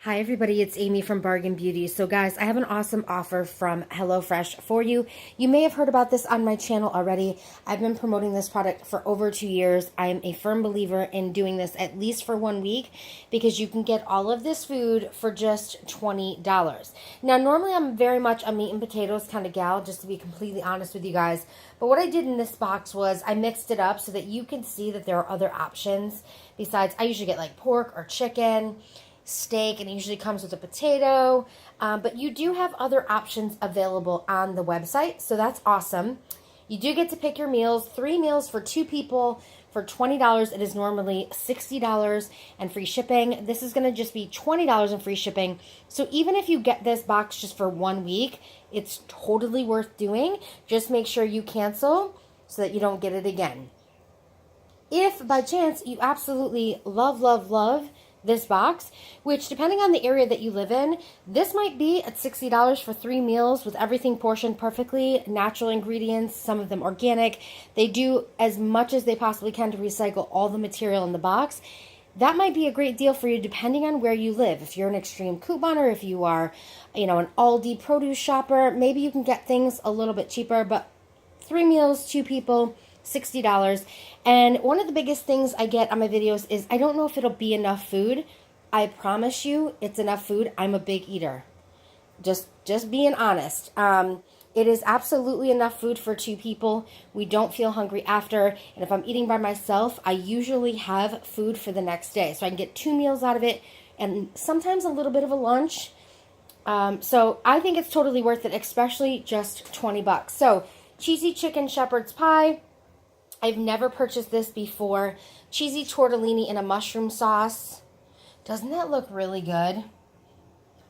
Hi everybody, it's Amy from Bargain Beauty. So guys, I have an awesome offer from HelloFresh for you. You may have heard about this on my channel already. I've been promoting this product for over 2 years. I am a firm believer in doing this at least for 1 week because you can get all of this food for just $20. Now normally I'm very much a meat and potatoes kind of gal, just to be completely honest with you guys. But what I did in this box was I mixed it up so that you can see that there are other options. Besides, I usually get like pork or chicken, steak, and it usually comes with a potato, but you do have other options available on the website, so that's awesome. You do get to pick your meals, 3 meals for 2 people for $20. It is normally $60 and free shipping. This is going to just be $20 in free shipping. So even if you get this box just for 1 week, it's totally worth doing. Just make sure you cancel so that you don't get it again. If by chance you absolutely love this box, which depending on the area that you live in, this might be at $60 for 3 meals with everything portioned perfectly, natural ingredients, some of them organic. They do as much as they possibly can to recycle all the material in the box. That might be a great deal for you depending on where you live. If you're an extreme couponer, if you are, an Aldi produce shopper, maybe you can get things a little bit cheaper, but 3 meals, 2 people, $60. And one of the biggest things I get on my videos is I don't know if it'll be enough food. I promise you it's enough food. I'm a big eater. Just being honest. It is absolutely enough food for 2 people. We don't feel hungry after. And if I'm eating by myself, I usually have food for the next day. So I can get 2 meals out of it and sometimes a little bit of a lunch. So I think it's totally worth it, especially just 20 bucks. So cheesy chicken shepherd's pie. I've never purchased this before. Cheesy tortellini in a mushroom sauce. Doesn't that look really good?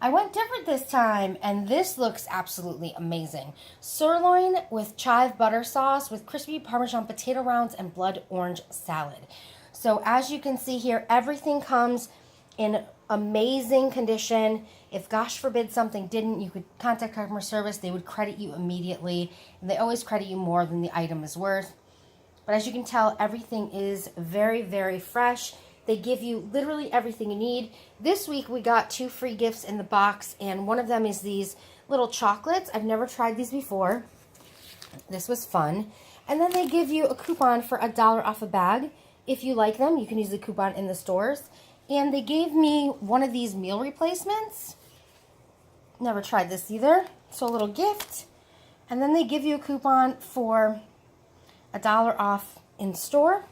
I went different this time, and this looks absolutely amazing. Sirloin with chive butter sauce with crispy Parmesan potato rounds and blood orange salad. So as you can see here, everything comes in amazing condition. If gosh forbid something didn't, you could contact customer service. They would credit you immediately, and they always credit you more than the item is worth. But as you can tell, everything is very, very fresh. They give you literally everything you need. This week we got 2 free gifts in the box, and one of them is these little chocolates. I've never tried these before. This was fun. And then they give you a coupon for $1 off a bag. If you like them, you can use the coupon in the stores. And they gave me one of these meal replacements. Never tried this either. So a little gift. And then they give you a coupon for $1 off in store,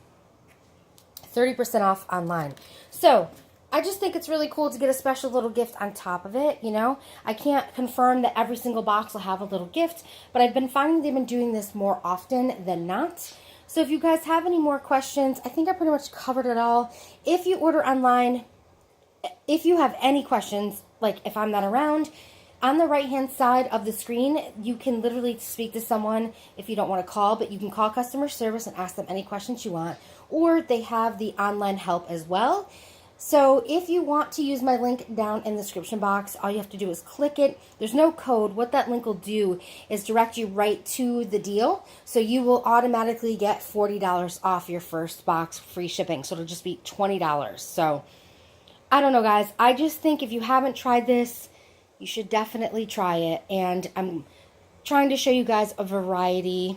30% off online. So I just think it's really cool to get a special little gift on top of it, I can't confirm that every single box will have a little gift, but I've been finding they've been doing this more often than not. So if you guys have any more questions, I think I pretty much covered it all. If you order online, if you have any questions, like if I'm not around, on the right-hand side of the screen, you can literally speak to someone if you don't want to call, but you can call customer service and ask them any questions you want, or they have the online help as well. So if you want to use my link down in the description box, all you have to do is click it. There's no code. What that link will do is direct you right to the deal. So you will automatically get $40 off your first box, free shipping. So it'll just be $20. So I don't know, guys. I just think if you haven't tried this, you should definitely try it. And I'm trying to show you guys a variety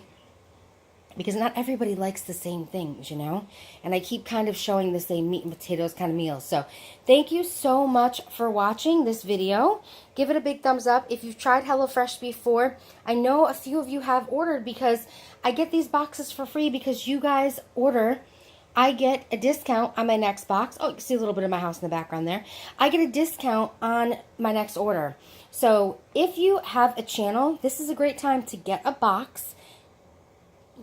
because not everybody likes the same things, And I keep kind of showing the same meat and potatoes kind of meals. So thank you so much for watching this video. Give it a big thumbs up. If you've tried HelloFresh before, I know a few of you have ordered because I get these boxes for free because you guys order. I get a discount on my next box. Oh, you can see a little bit of my house in the background there. I get a discount on my next order. So if you have a channel, this is a great time to get a box,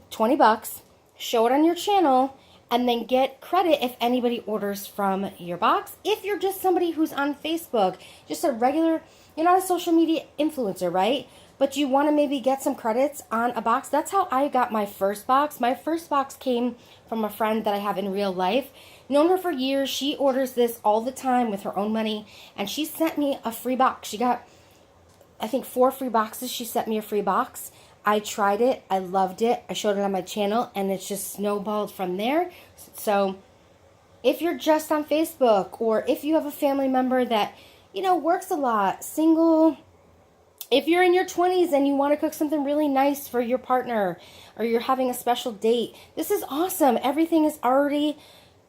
20 bucks, show it on your channel, and then get credit if anybody orders from your box. If you're just somebody who's on Facebook, just a regular, you're not a social media influencer, right? But you want to maybe get some credits on a box. That's how I got my first box. My first box came from a friend that I have in real life. Known her for years. She orders this all the time with her own money. And she sent me a free box. She got, I think, 4 free boxes. She sent me a free box. I tried it. I loved it. I showed it on my channel. And it's just snowballed from there. So if you're just on Facebook, or if you have a family member that works a lot. Single, if you're in your 20s and you want to cook something really nice for your partner or you're having a special date, this is awesome. Everything is already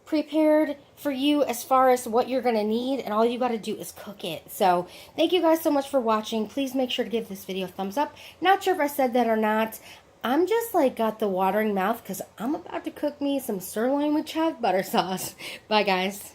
prepared for you as far as what you're going to need, and all you got to do is cook it. So thank you guys so much for watching. Please make sure to give this video a thumbs up. Not sure if I said that or not. I'm just like got the watering mouth because I'm about to cook me some sirloin with chive butter sauce. Bye guys.